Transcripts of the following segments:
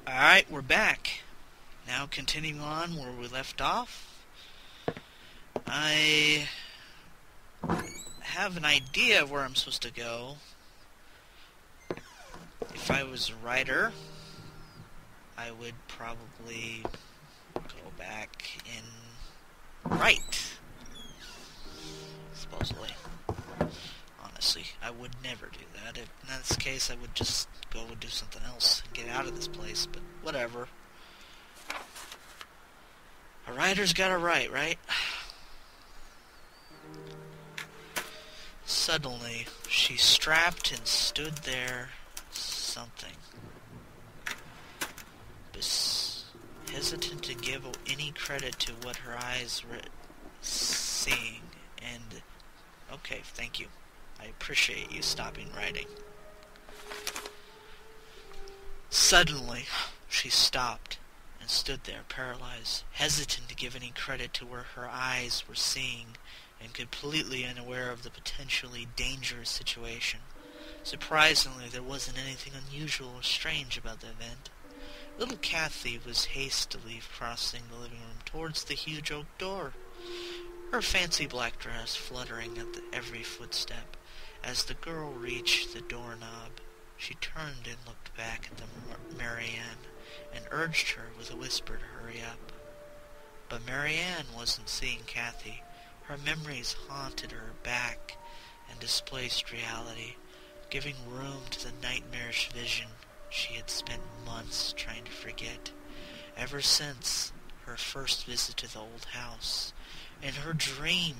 Alright, we're back. Now continuing on where we left off. I have an idea of where I'm supposed to go. If I was a writer, I would probably go back and write. Supposedly. Honestly, I would never do that. If in that case, I would just go and do something else and get out of this place, but whatever. A writer's gotta write, right? Suddenly, she strapped and stood there, something. Hesitant to give any credit to what her eyes were seeing, and... Okay, thank you. I appreciate you stopping writing. Suddenly, she stopped and stood there, paralyzed, hesitant to give any credit to what her eyes were seeing, and completely unaware of the potentially dangerous situation. Surprisingly, there wasn't anything unusual or strange about the event. Little Kathy was hastily crossing the living room towards the huge oak door, her fancy black dress fluttering at every footstep. As the girl reached the doorknob, she turned and looked back at Marianne and urged her with a whisper to hurry up. But Marianne wasn't seeing Kathy. Her memories haunted her back and displaced reality, giving room to the nightmarish vision she had spent months trying to forget. Ever since her first visit to the old house, in her dream,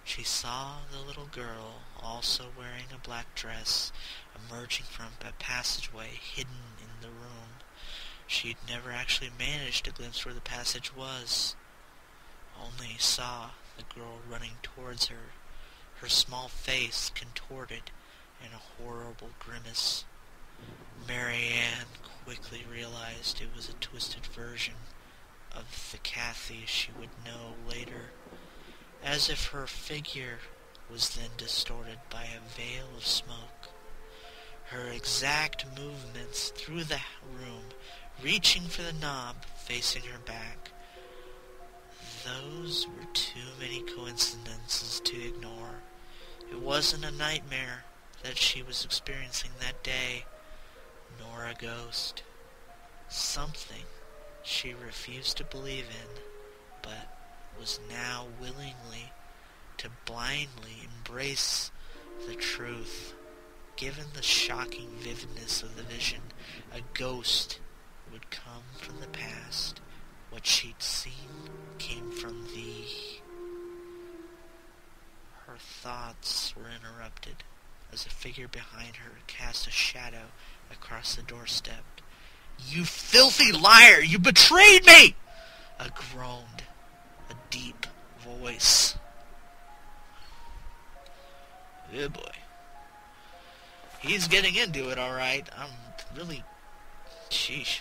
she saw the little girl, also wearing a black dress, emerging from a passageway hidden in the room. She'd never actually managed to glimpse where the passage was, only saw the girl running towards her, her small face contorted in a horrible grimace. Marianne quickly realized it was a twisted version of the Kathy she would know later, as if her figure was then distorted by a veil of smoke. Her exact movements through the room, reaching for the knob, facing her back. Those were too many coincidences to ignore. It wasn't a nightmare that she was experiencing that day, nor a ghost. Something she refused to believe in, but was now willingly to blindly embrace the truth. Given the shocking vividness of the vision, a ghost would come from the past. What she'd seen came from Her thoughts were interrupted as a figure behind her cast a shadow across the doorstep. "You filthy liar! You betrayed me!" A groaned, a deep voice. Oh boy. He's getting into it alright. I'm really... Sheesh.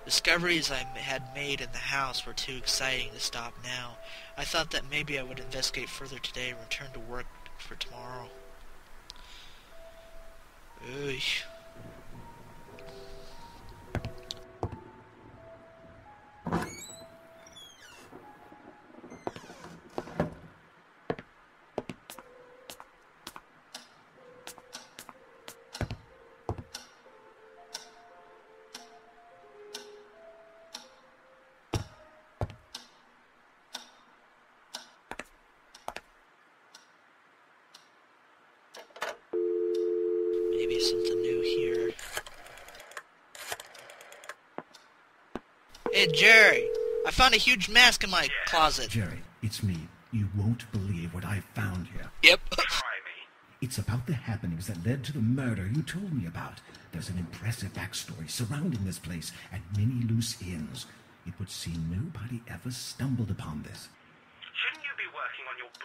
Discoveries I had made in the house were too exciting to stop now. I thought that maybe I would investigate further today and return to work for tomorrow. Oy. Maybe something new here. Hey, Jerry! I found a huge mask in my closet. Jerry, it's me. You won't believe what I found here. Yep. It's about the happenings that led to the murder you told me about. There's an impressive backstory surrounding this place and many loose ends. It would seem nobody ever stumbled upon this. Shouldn't you be working on your book?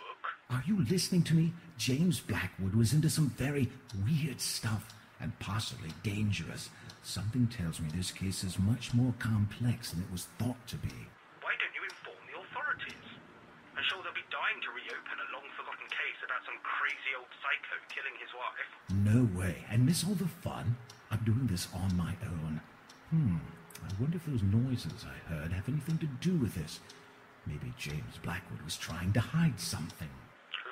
Are you listening to me? James Blackwood was into some very weird stuff and possibly dangerous. Something tells me this case is much more complex than it was thought to be. Why don't you inform the authorities? I'm sure they'll be dying to reopen a long-forgotten case about some crazy old psycho killing his wife. No way. And miss all the fun? I'm doing this on my own. wonder if those noises I heard have anything to do with this. Maybe James Blackwood was trying to hide something.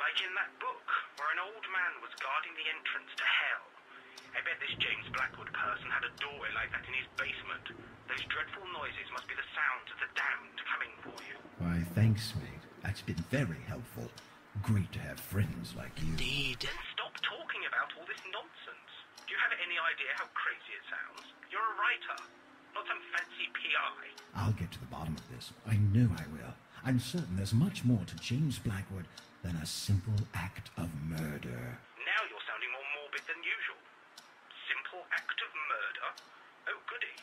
Like in that book, where an old man was guarding the entrance to hell. I bet this James Blackwood person had a doorway like that in his basement. Those dreadful noises must be the sounds of the damned coming for you. Why, thanks, mate. That's been very helpful. Great to have friends like you. Indeed. Then stop talking about all this nonsense. Do you have any idea how crazy it sounds? You're a writer, not some fancy PI. I'll get to the bottom of this. I know I will. I'm certain there's much more to James Blackwood than a simple act of murder. Now you're sounding more morbid than usual. Simple act of murder? Oh, goody.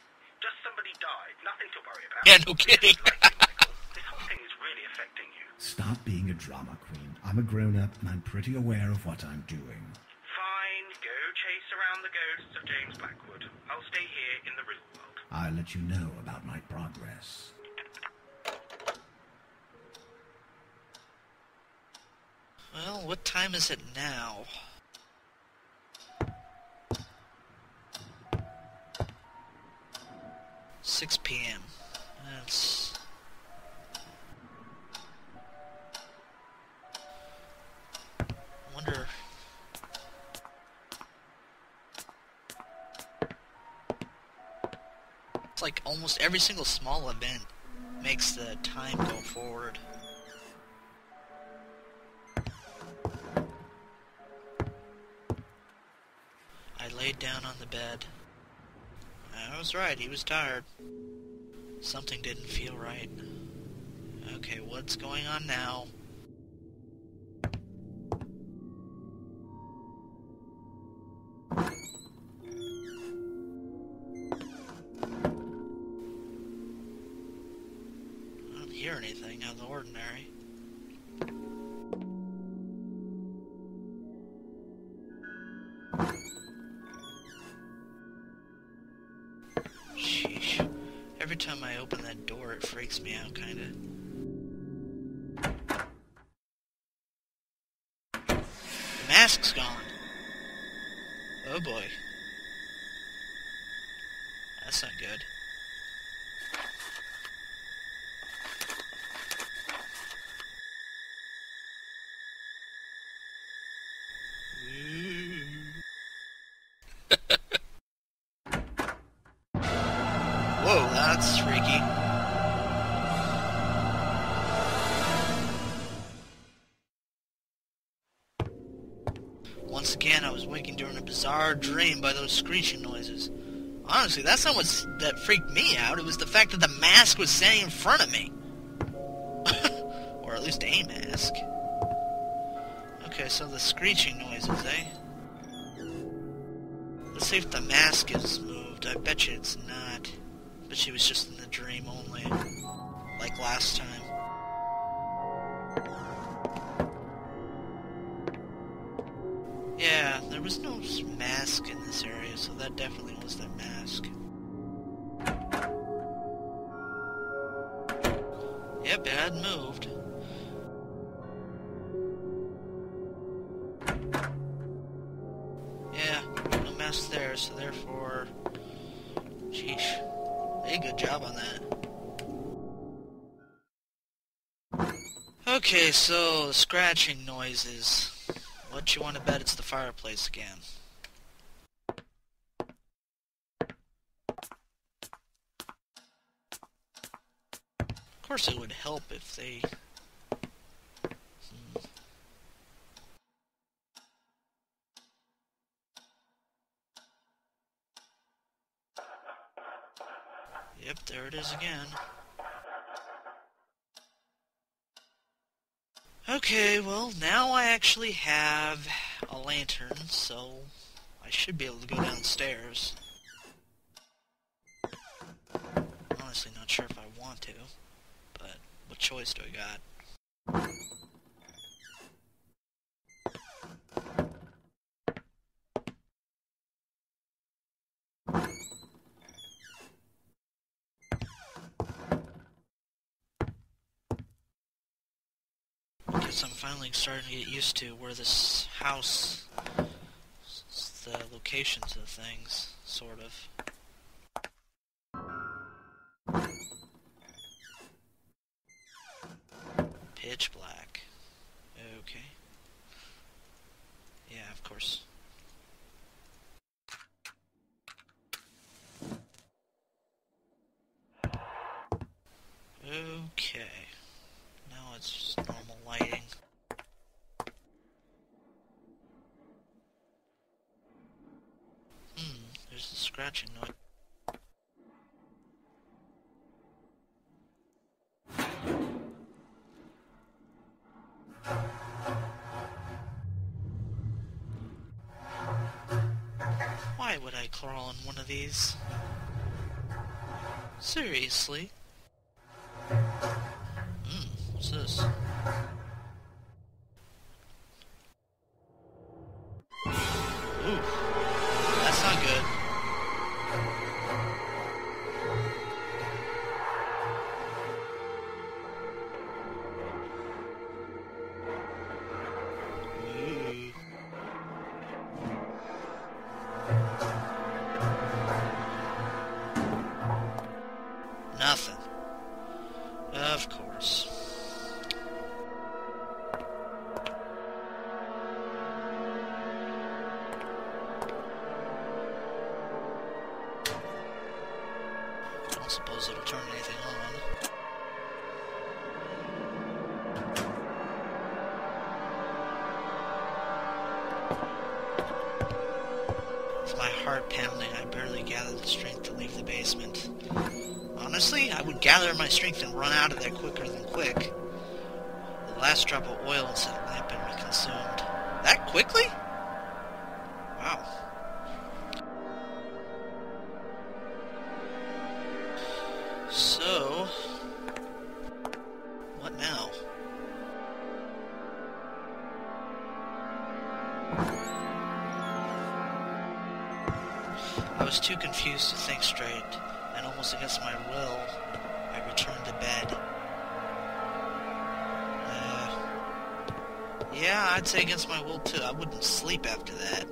Just somebody died. Nothing to worry about. Yeah, no kidding. Michael, this whole thing is really affecting you. Stop being a drama queen. I'm a grown-up and I'm pretty aware of what I'm doing. Fine, go chase around the ghosts of James Blackwood. I'll stay here in the real world. I'll let you know about my progress. Well, what time is it now? "6 p.m. That's... I wonder... It's like almost every single small event makes the time go forward. I laid down on the bed. I was right, he was tired. Something didn't feel right. Okay, what's going on now? I don't hear anything out of the ordinary. Sheesh. Every time I open that door, it freaks me out, kinda. The mask's gone. Oh boy. That's not good. Whoa, that's freaky. Once again, I was waking during a bizarre dream by those screeching noises. Honestly, that's not what that freaked me out. It was the fact that the mask was standing in front of me. Or at least a mask. Okay, so the screeching noises, eh? Let's see if the mask is moved. I bet you it's not. But she was just in the dream only. Like last time. Yeah, there was no mask in this area, so that definitely was that mask. Yep, it had moved. Yeah, no mask there, so therefore... Sheesh. Hey, good job on that. Okay, so, scratching noises. What you want to bet it's the fireplace again? Of course it would help if they... Yep, there it is again. Okay, well, now I actually have a lantern, so I should be able to go downstairs. Honestly, not sure if I want to, but what choice do I got? Guess I'm finally starting to get used to where this house, the locations of things, sort of. pitch black. Okay. Yeah, of course. Okay. Now it's just normal lighting. There's the scratching noise. Why would I crawl in one of these? Seriously? What's this? Ooh, that's not good. Ooh. Nothing. Of course. I don't suppose it'll turn anything on. With my heart pounding, I barely gathered the strength to leave the basement. Honestly, I would gather my strength and run out of there quicker than quick. The last drop of oil inside the lamp had been consumed. That quickly? Wow. So, what now? I was too confused to think straight, and almost against my will, I returned to bed. Yeah, I'd say against my will too. I wouldn't sleep after that.